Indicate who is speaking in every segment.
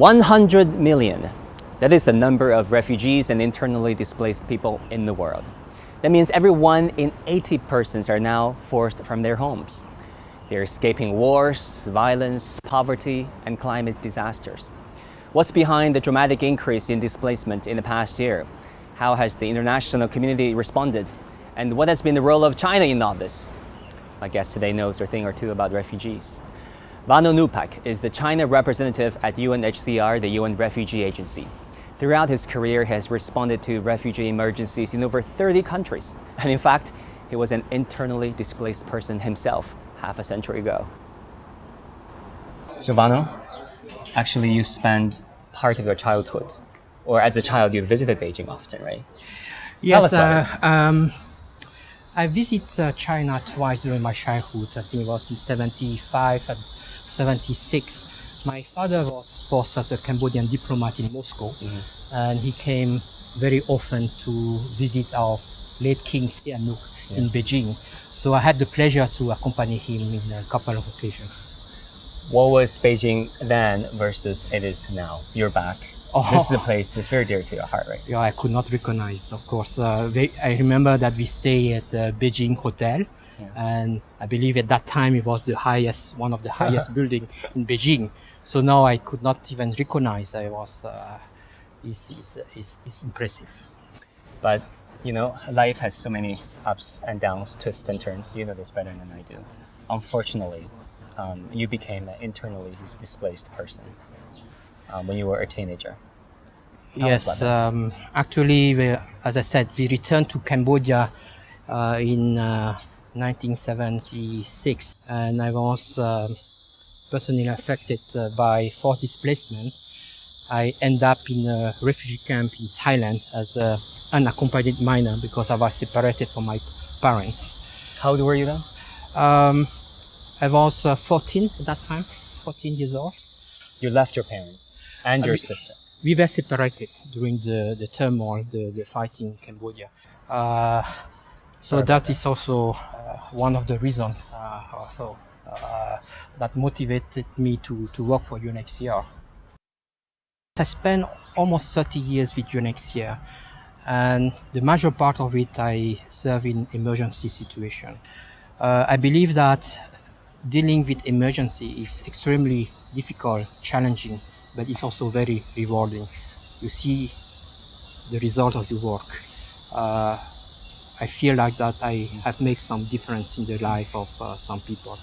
Speaker 1: 100 million. That is the number of refugees and internally displaced people in the world. That means every 1 in 80 persons are now forced from their homes. They're escaping wars, violence, poverty, and climate disasters. What's behind the dramatic increase in displacement in the past year? How has the international community responded? And what has been the role of China in all this? My guest today knows a thing or two about refugees. Vanno Noupech is the China representative at UNHCR, the UN Refugee Agency. Throughout his career, he has responded to refugee emergencies in over 30 countries. And in fact, he was an internally displaced person himself half a century ago. So Vanno, actually you spent part of your childhood, or as a child you visited Beijing often, right?
Speaker 2: Yes,
Speaker 1: Tell us about it.
Speaker 2: I visited China twice during my childhood. I think it was in 75 and 76. My father was posted as a Cambodian diplomat in Moscow, and he came very often to visit our late King Sihanouk in Beijing. So I had the pleasure to accompany him in a couple of occasions.
Speaker 1: What was Beijing then versus it is now? You're back. This is a place that's very dear to your heart, right?
Speaker 2: Yeah, I could not recognize, of course. I remember that we stayed at the Beijing Hotel, and I believe at that time it was the highest, one of the highest buildings in Beijing. So now I could not even recognize. It's impressive.
Speaker 1: But you know, life has so many ups and downs, twists and turns. You know this better than I do. Unfortunately, you became an internally displaced person when you were a teenager.
Speaker 2: Yes, actually, as I said, we returned to Cambodia in 1976, and I was personally affected by forced displacement. I ended up in a refugee camp in Thailand as an unaccompanied minor because I was separated from my parents.
Speaker 1: How old were you then?
Speaker 2: I was 14 at that time, 14 years old.
Speaker 1: You left your parents and your sister.
Speaker 2: We were separated during the turmoil, the fighting in Cambodia. So that is also one of the reasons that motivated me to work for UNHCR. I spent almost 30 years with UNHCR, and the major part of it I serve in emergency situation. I believe that dealing with emergency is extremely difficult, challenging, but it's also very rewarding. You see the result of your work. I feel like that I have made some difference in the life of some people.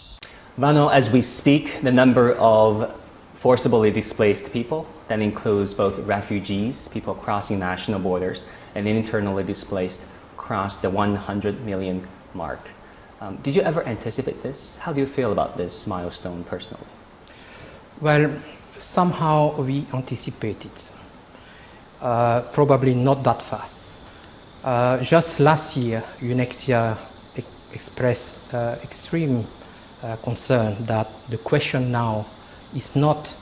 Speaker 1: Vanno, as we speak, the number of forcibly displaced people, that includes both refugees, people crossing national borders, and internally displaced, crossed the 100 million mark. Did you ever anticipate this? How do you feel about this milestone personally?
Speaker 2: Well, somehow we anticipated. Probably not that fast. Just last year, UNHCR expressed extreme concern that the question now is not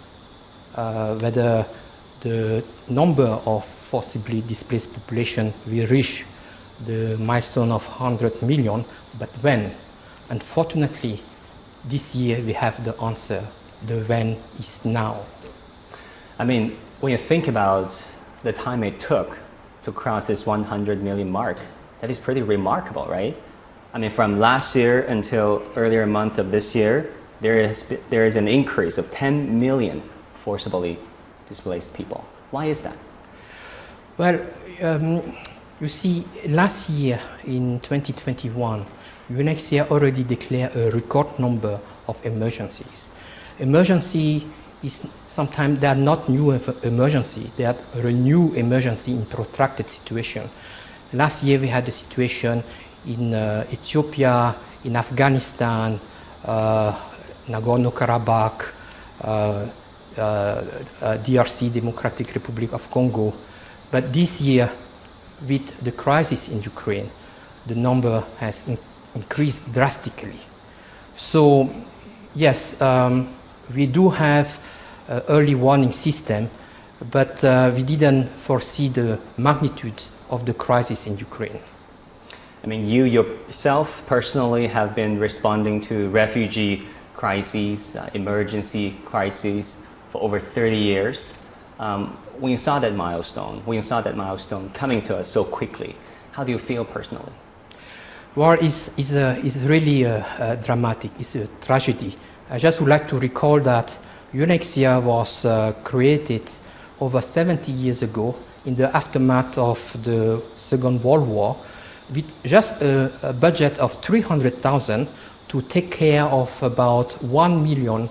Speaker 2: whether the number of forcibly displaced population will reach the milestone of 100 million, but when. Unfortunately, this year we have the answer. The when is now.
Speaker 1: I mean, when you think about the time it took to cross this 100 million mark, that is pretty remarkable, right? I mean, from last year until earlier month of this year, there is an increase of 10 million forcibly displaced people. Why is that?
Speaker 2: Well, you see, last year in 2021, UNHCR already declared a record number of emergencies. Emergency is sometimes they are not new emergency, they are a new emergency in protracted situation. Last year we had a situation in Ethiopia, in Afghanistan, Nagorno-Karabakh, DRC, Democratic Republic of Congo. But this year, with the crisis in Ukraine, the number has increased drastically. So, yes, we do have an early warning system, but we didn't foresee the magnitude of the crisis in Ukraine.
Speaker 1: I mean, you yourself personally have been responding to refugee crises, emergency crises for over 30 years. When you saw that milestone coming to us so quickly, how do you feel personally?
Speaker 2: War is really dramatic. It's a tragedy. I just would like to recall that UNHCR was created over 70 years ago in the aftermath of the Second World War with just a budget of 300,000 to take care of about 1 million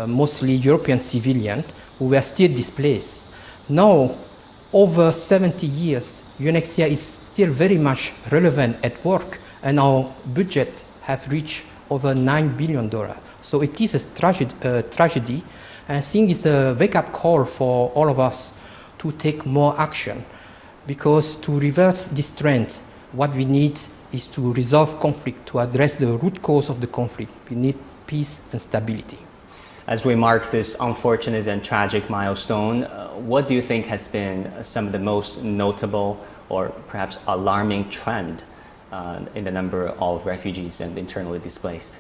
Speaker 2: mostly European civilians who were still displaced. Now, over 70 years, UNHCR is still very much relevant at work, and our budget have reached over $9 billion. So it is a tragedy, and I think it's a wake-up call for all of us to take more action, because to reverse this trend, what we need is to resolve conflict, to address the root cause of the conflict. We need peace and stability.
Speaker 1: As we mark this unfortunate and tragic milestone, what do you think has been some of the most notable or perhaps alarming trend in the number of refugees and internally displaced?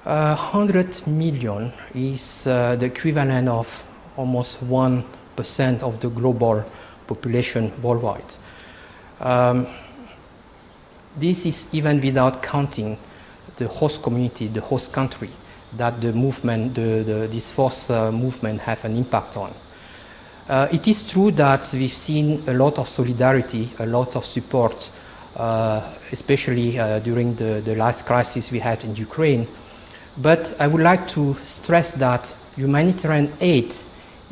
Speaker 2: 100 million is the equivalent of almost 1% of the global population worldwide. This is even without counting the host community, the host country, that the movement, this forced movement have an impact on. It is true that we've seen a lot of solidarity, a lot of support, especially during the last crisis we had in Ukraine. But I would like to stress that humanitarian aid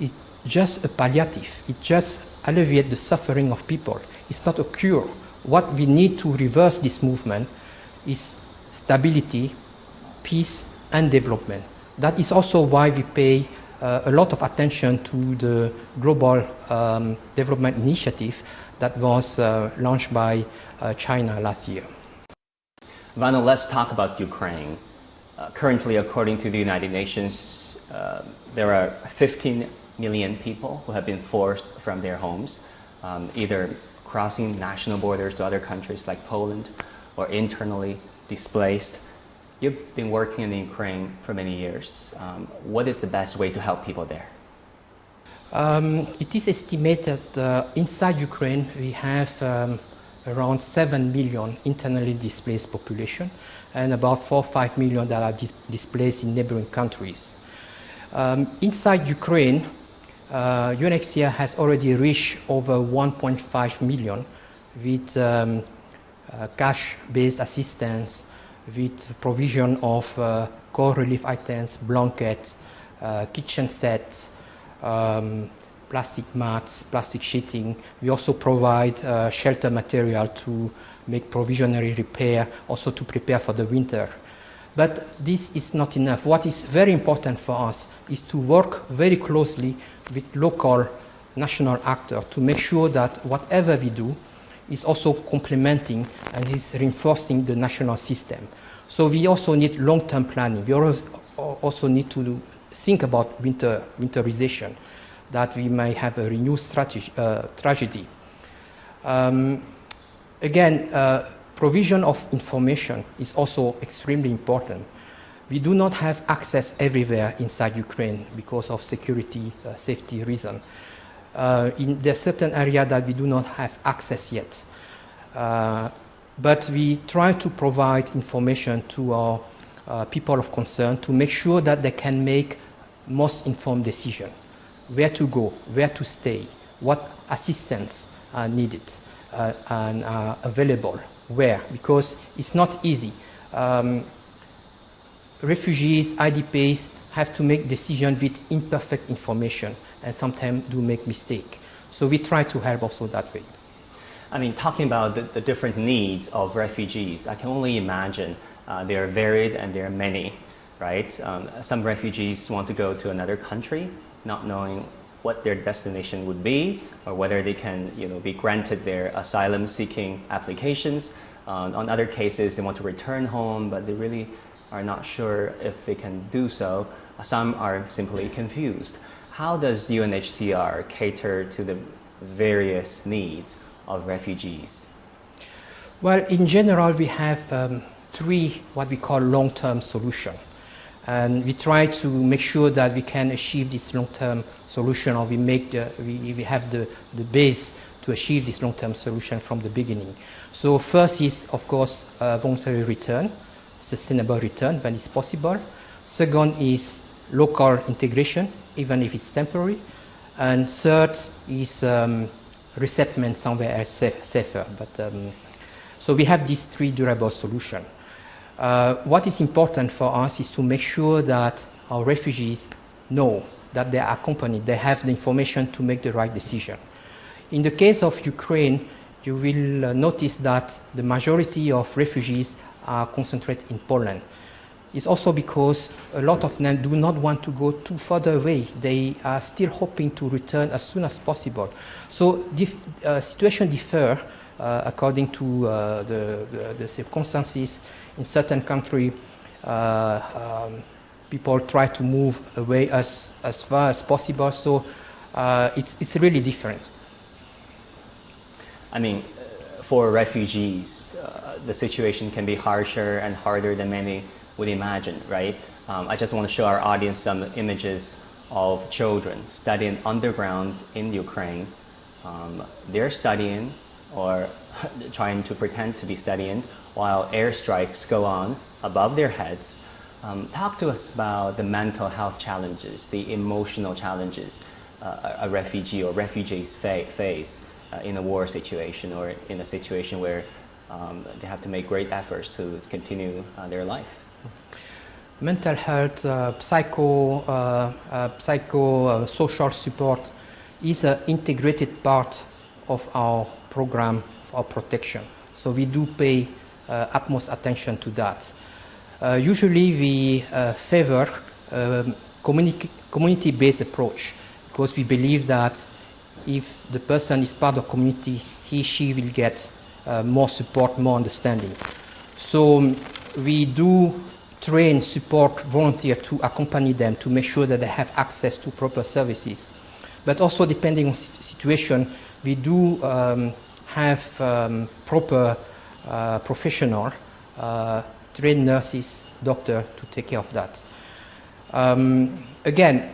Speaker 2: is just a palliative. It just alleviates the suffering of people. It's not a cure. What we need to reverse this movement is stability, peace, and development. That is also why we pay a lot of attention to the Global Development Initiative that was launched by China last year.
Speaker 1: Vanno, let's talk about Ukraine. Currently, according to the United Nations, there are 15 million people who have been forced from their homes, either crossing national borders to other countries like Poland or internally displaced. You've been working in Ukraine for many years. What is the best way to help people there?
Speaker 2: It is estimated inside Ukraine we have around 7 million internally displaced population and about 4 or 5 million that are displaced in neighboring countries. Inside Ukraine, UNHCR has already reached over 1.5 million with cash-based assistance, with provision of core relief items, blankets, kitchen sets, plastic mats, plastic sheeting. We also provide shelter material to make provisionary repair, also to prepare for the winter. But this is not enough. What is very important for us is to work very closely with local national actors to make sure that whatever we do is also complementing and is reinforcing the national system. So we also need long-term planning. We also need to think about winterization, that we may have a renewed tragedy. Again, provision of information is also extremely important. We do not have access everywhere inside Ukraine because of security, safety reasons. There are certain areas that we do not have access yet. But we try to provide information to our people of concern to make sure that they can make most informed decision. Where to go, where to stay, what assistance are needed and are available, where, because it's not easy. Refugees, IDPs have to make decisions with imperfect information and sometimes do make mistakes. So we try to help also that way.
Speaker 1: I mean, talking about the different needs of refugees, I can only imagine they are varied and there are many, right? Some refugees want to go to another country, not knowing what their destination would be or whether they can, be granted their asylum-seeking applications. On other cases, they want to return home, but they really are not sure if they can do so. Some are simply confused. How does UNHCR cater to the various needs of refugees? Well,
Speaker 2: in general, we have three what we call long-term solutions. And we try to make sure that we can achieve this long-term solution, or we have the base to achieve this long-term solution from the beginning. So first is, of course, voluntary return, sustainable return when it's possible. Second is local integration, even if it's temporary. And third is resettlement somewhere else safer. So we have these three durable solutions. What is important for us is to make sure that our refugees know that they are accompanied, they have the information to make the right decision. In the case of Ukraine, you will notice that the majority of refugees are concentrated in Poland. It's also because a lot of them do not want to go too further away. They are still hoping to return as soon as possible. So the situation differs according to the circumstances. In certain countries, people try to move away as far as possible. So it's really different.
Speaker 1: I mean, for refugees, the situation can be harsher and harder than many would imagine, right? I just want to show our audience some images of children studying underground in Ukraine. They're studying or trying to pretend to be studying while airstrikes go on above their heads. Talk to us about the mental health challenges, the emotional challenges a refugee or refugees face in a war situation or in a situation where they have to make great efforts to continue their life.
Speaker 2: Mental health, social support is an integrated part of our program of our protection. So we do pay utmost attention to that. Usually we favor community-based approach, because we believe that if the person is part of the community, she will get more support, more understanding. So we do train, support volunteers to accompany them to make sure that they have access to proper services. But also, depending on situation, we do have proper professional, trained nurses, doctors to take care of that. Again,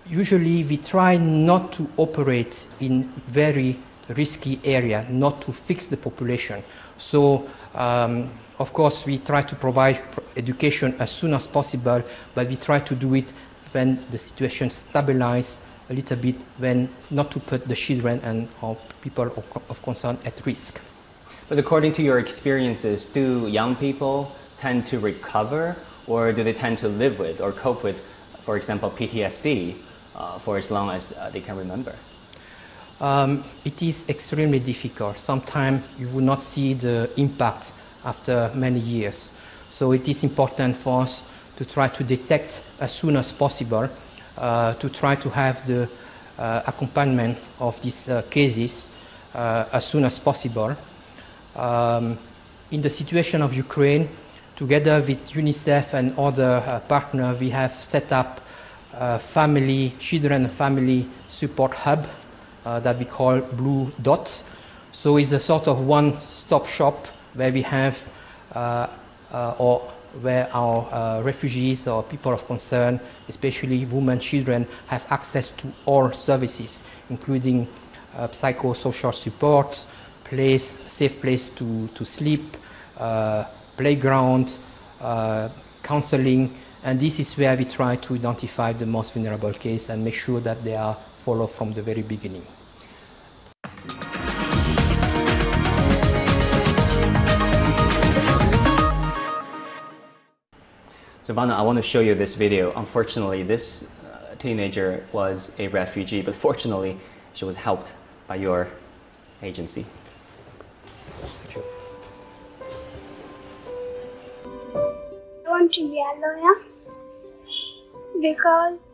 Speaker 2: usually we try not to operate in very risky area, not to fix the population. So of course we try to provide education as soon as possible, but we try to do it when the situation stabilizes a little bit, when not to put the children and people of concern at risk.
Speaker 1: But according to your experiences, do young people tend to recover, or do they tend to live with or cope with, for example, PTSD for as long as they can remember?
Speaker 2: It is extremely difficult. Sometimes you will not see the impact after many years. So it is important for us to try to detect as soon as possible, to try to have the accompaniment of these cases as soon as possible. In the situation of Ukraine, together with UNICEF and other partners, we have set up a children and family support hub that we call Blue Dot. So it's a sort of one-stop shop where we have or where our refugees or people of concern, especially women, children, have access to all services, including psychosocial support, safe place to sleep, playground, counseling, and this is where we try to identify the most vulnerable case and make sure that they are followed from the very beginning.
Speaker 1: So Vanno, I want to show you this video. Unfortunately, this teenager was a refugee, but fortunately, she was helped by your agency.
Speaker 3: I want to be a lawyer because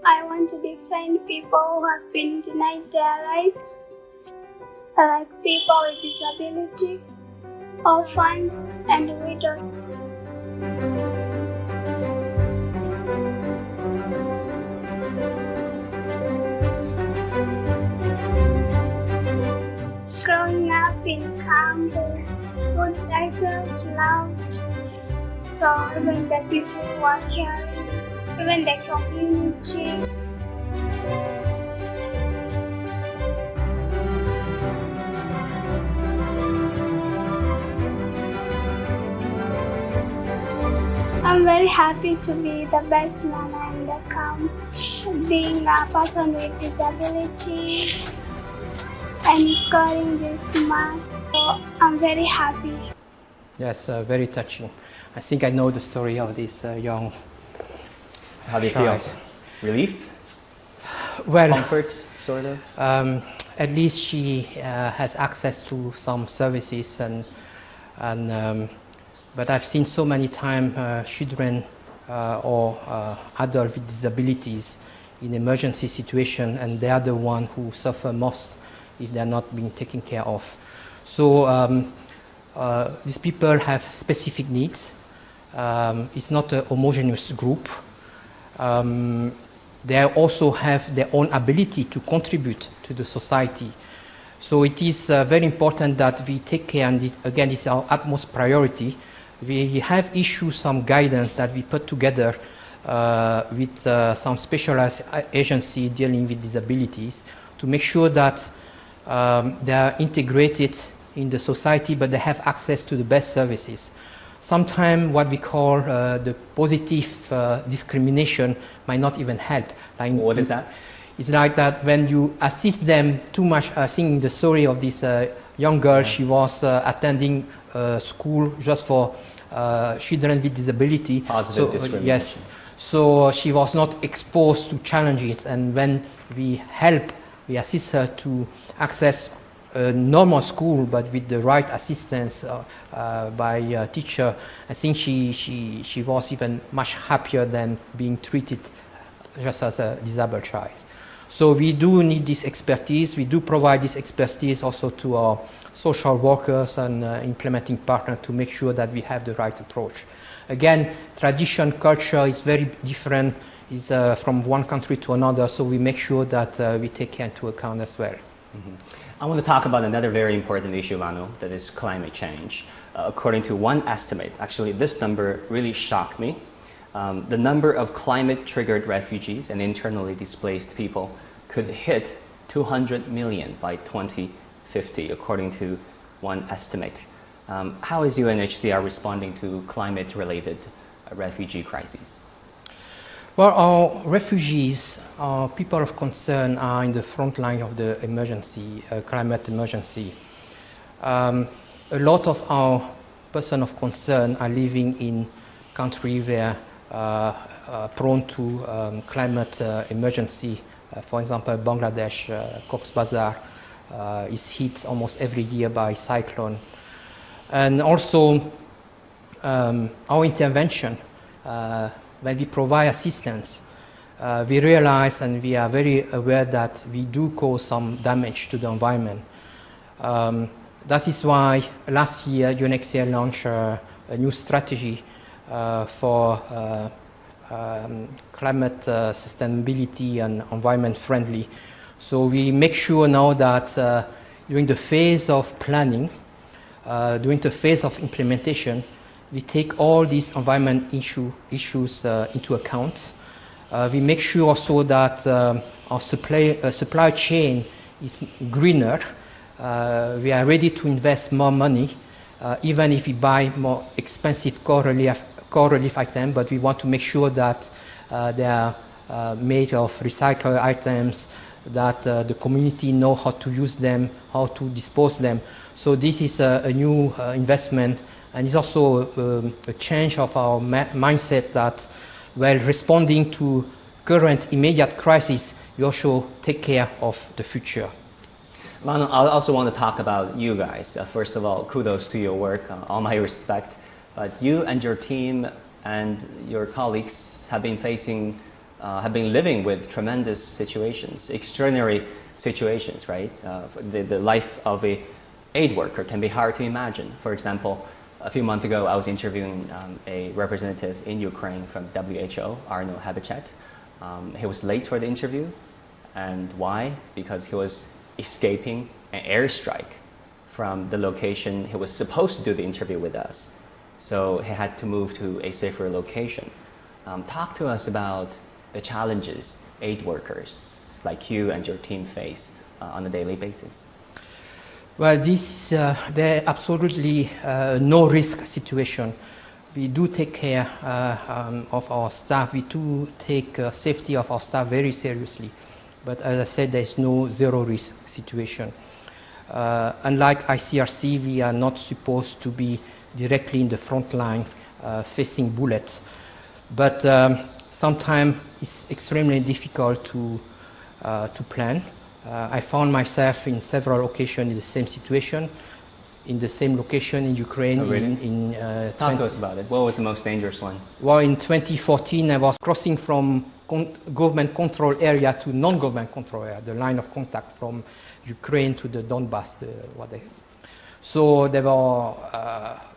Speaker 3: I want to defend people who have been denied their rights, like people with disability, orphans, and widows. Growing up in campus, I felt loved So even the people who are caring, even the community. I'm very happy to be the best mama in the camp, being a person with disability and scoring this mark. So I'm very happy.
Speaker 2: Yes, very touching. I think I know the story of this young
Speaker 1: How do you
Speaker 2: child.
Speaker 1: feel? Relief?
Speaker 2: Well,
Speaker 1: Comfort, sort of?
Speaker 2: at least she has access to some services, but I've seen so many times children or adults with disabilities in emergency situations, and they are the ones who suffer most if they're not being taken care of. So these people have specific needs. It's not a homogeneous group. They also have their own ability to contribute to the society. So it is very important that we take care, and again, it's our utmost priority. We have issued some guidance that we put together with some specialized agency dealing with disabilities to make sure that they are integrated in the society, but they have access to the best services. Sometimes what we call the positive discrimination might not even help. Like,
Speaker 1: What is that?
Speaker 2: It's like that when you assist them too much. I think the story of this young girl, she was attending school just for children with disability.
Speaker 1: Positive discrimination.
Speaker 2: Yes. So she was not exposed to challenges, and when we assist her to access a normal school, but with the right assistance by a teacher, I think she was even much happier than being treated just as a disabled child. So we do need this expertise. We do provide this expertise also to our social workers and implementing partners to make sure that we have the right approach. Again, tradition, culture is very different from one country to another, so we make sure that we take care into account as well.
Speaker 1: Mm-hmm. I want to talk about another very important issue, Vanno, that is climate change. According to one estimate, actually this number really shocked me. The number of climate-triggered refugees and internally displaced people could hit 200 million by 2050, according to one estimate. How is UNHCR responding to climate-related refugee crises?
Speaker 2: Well, our refugees, our people of concern, are in the front line of the emergency, climate emergency. A lot of our persons of concern are living in countries where prone to climate emergency. For example, Bangladesh, Cox's Bazar is hit almost every year by cyclone. And also our intervention, when we provide assistance, we realize and we are very aware that we do cause some damage to the environment. That is why last year UNHCR launched a new strategy for climate sustainability and environment friendly. So we make sure now that during the phase of planning, during the phase of implementation, we take all these environment issues into account. We make sure also that our supply chain is greener. We are ready to invest more money, even if we buy more expensive core relief items, but we want to make sure that they are made of recycled items, that the community know how to use them, how to dispose them. So this is a new investment, and it's also a change of our mindset that while responding to current immediate crisis, we also take care of the future.
Speaker 1: Vanno, I also want to talk about you guys. First of all, kudos to your work, all my respect. But you and your team and your colleagues have been living with tremendous situations, extraordinary situations, right? The life of an aid worker can be hard to imagine. For example, a few months ago, I was interviewing a representative in Ukraine from WHO, Arno Habitat. He was late for the interview. And why? Because he was escaping an airstrike from the location he was supposed to do the interview with us. so he had to move to a safer location. Talk to us about the challenges aid workers like you and your team face on a daily basis.
Speaker 2: Well, they're absolutely no risk situation. We do take care of our staff. We do take safety of our staff very seriously. But as I said, there's no zero risk situation. Unlike ICRC, we are not supposed to be directly in the front line facing bullets. But sometimes it's extremely difficult to plan. I found myself in several occasions in the same situation, in the same location in Ukraine.
Speaker 1: Oh, really? Talk to us about it. What was the most dangerous one?
Speaker 2: Well, in 2014, I was crossing from government control area to non-government control area, the line of contact from Ukraine to the Donbass. So there were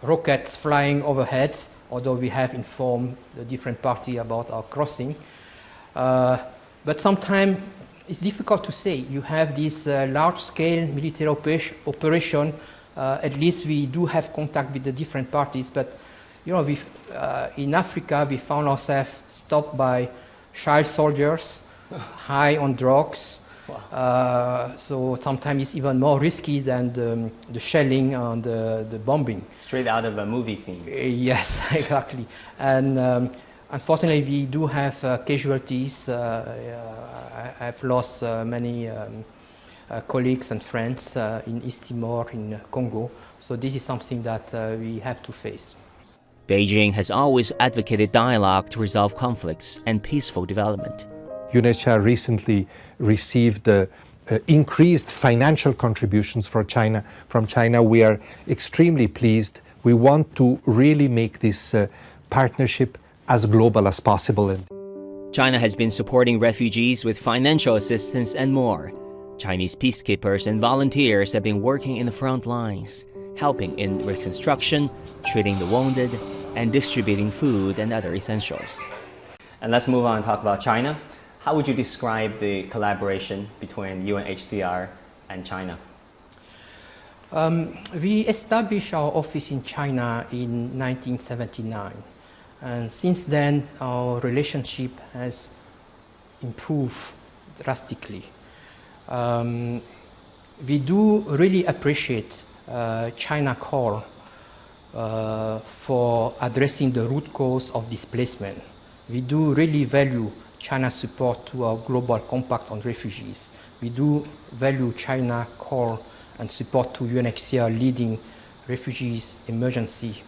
Speaker 2: rockets flying overhead, although we have informed the different party about our crossing. But sometimes it's difficult to say. You have this large-scale military operation. At least we do have contact with the different parties. But you know, in Africa, we found ourselves stopped by child soldiers, high on drugs. Wow. So sometimes it's even more risky than the shelling and the bombing.
Speaker 1: Straight out of a movie scene.
Speaker 2: Yes, exactly. And unfortunately, we do have casualties. I've lost many colleagues and friends in East Timor, in Congo. So this is something that we have to face.
Speaker 1: Beijing has always advocated dialogue to resolve conflicts and peaceful development.
Speaker 4: UNHCR recently received increased financial contributions from China. We are extremely pleased. We want to really make this partnership as global as possible.
Speaker 1: China has been supporting refugees with financial assistance and more. Chinese peacekeepers and volunteers have been working in the front lines, helping in reconstruction, treating the wounded, and distributing food and other essentials. And let's move on and talk about China. How would you describe the collaboration between UNHCR and China?
Speaker 2: We established our office in China in 1979. And since then, our relationship has improved drastically. We do really appreciate China's call for addressing the root cause of displacement. We do really value China's support to our global compact on refugees. We do value China's call and support to UNHCR leading refugees emergency.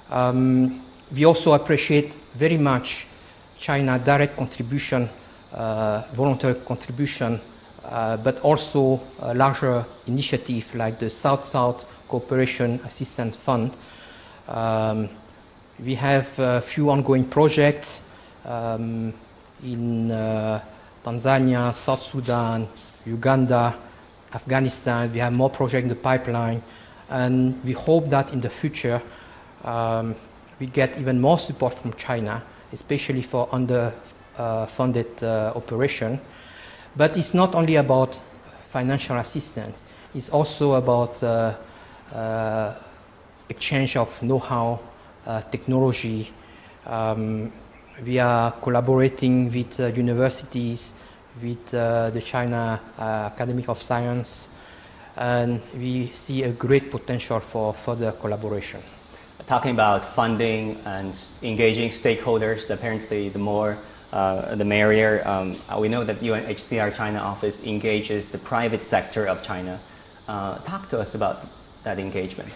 Speaker 2: We also appreciate very much China's direct contribution, voluntary contribution, but also a larger initiative like the South-South Cooperation Assistance Fund. We have a few ongoing projects in Tanzania, South Sudan, Uganda, Afghanistan. We have more projects in the pipeline, and we hope that in the future we get even more support from China, especially for underfunded operation. But it's not only about financial assistance, it's also about exchange of know-how, technology. We are collaborating with universities, with the China Academy of Science, and we see a great potential for further collaboration.
Speaker 1: Talking about funding and engaging stakeholders, apparently the more the merrier. We know that UNHCR China office engages the private sector of China. Talk to us about that engagement.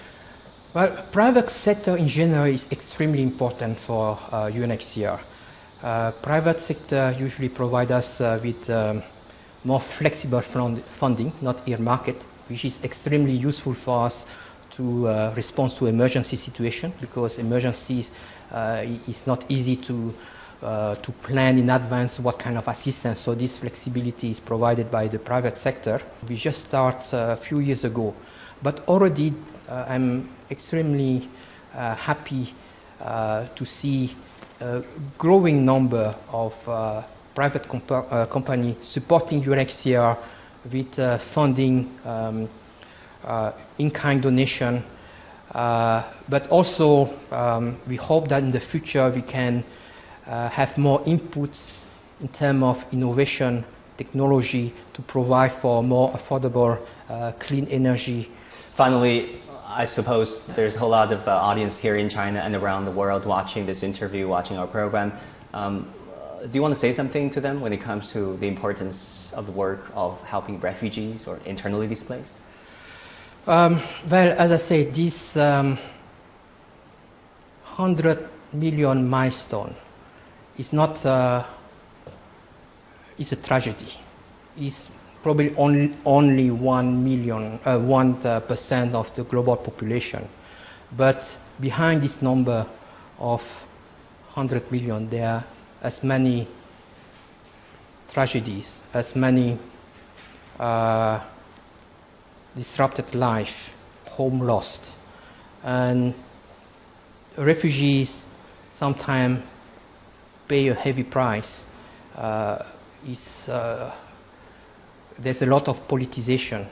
Speaker 2: Well, private sector in general is extremely important for UNHCR. Private sector usually provide us with more flexible funding, not earmarked, which is extremely useful for us to respond to emergency situation, because emergencies is not easy to plan in advance what kind of assistance. So this flexibility is provided by the private sector. We just started a few years ago, but already I'm extremely happy to see a growing number of private companies supporting UNHCR with funding, in-kind donation, But also we hope that in the future we can have more inputs in terms of innovation, technology to provide for more affordable, clean energy.
Speaker 1: Finally, I suppose there's a whole lot of audience here in China and around the world watching this interview, watching our program. Do you want to say something to them when it comes to the importance of the work of helping refugees or internally displaced?
Speaker 2: Well, as I say, this 100 million milestone is not is a tragedy. It's probably only 1% of the global population. But behind this number of 100 million, there are as many tragedies, as many disrupted life, home lost. And refugees sometimes pay a heavy price. There's a lot of politicization.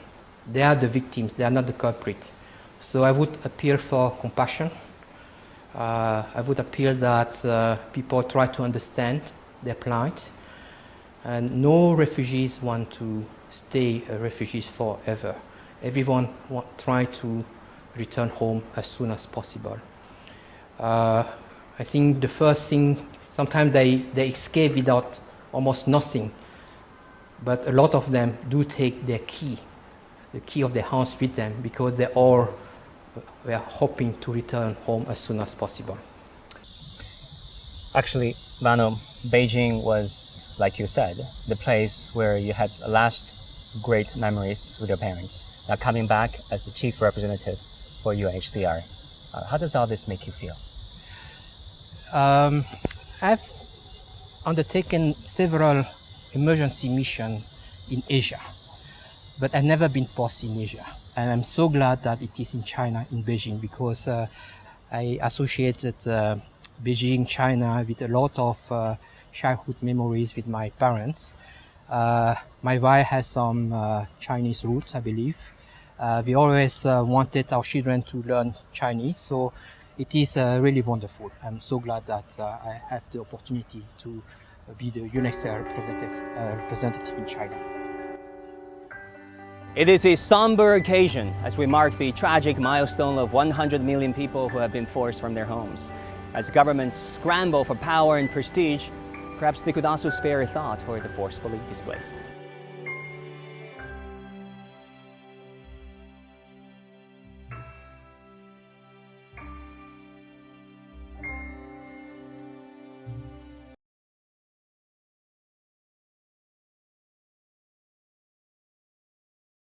Speaker 2: They are the victims, they are not the culprit. So I would appeal for compassion. I would appeal that people try to understand their plight. And no refugees want to stay refugees forever. Everyone try to return home as soon as possible. I think the first thing, sometimes they escape without almost nothing, but a lot of them do take their key, the key of their house with them, because they are hoping to return home as soon as possible.
Speaker 1: Actually, Vanno, Beijing was, like you said, the place where you had last great memories with your parents. Now coming back as the chief representative for UNHCR, how does all this make you feel?
Speaker 2: I've undertaken several emergency missions in Asia, but I've never been post in Asia. And I'm so glad that it is in China, in Beijing, because I associated Beijing, China with a lot of childhood memories with my parents. My wife has some Chinese roots, I believe. We always wanted our children to learn Chinese, so it is really wonderful. I'm so glad that I have the opportunity to be the UNHCR representative in China.
Speaker 1: It is a somber occasion as we mark the tragic milestone of 100 million people who have been forced from their homes. As governments scramble for power and prestige, perhaps they could also spare a thought for the forcefully displaced.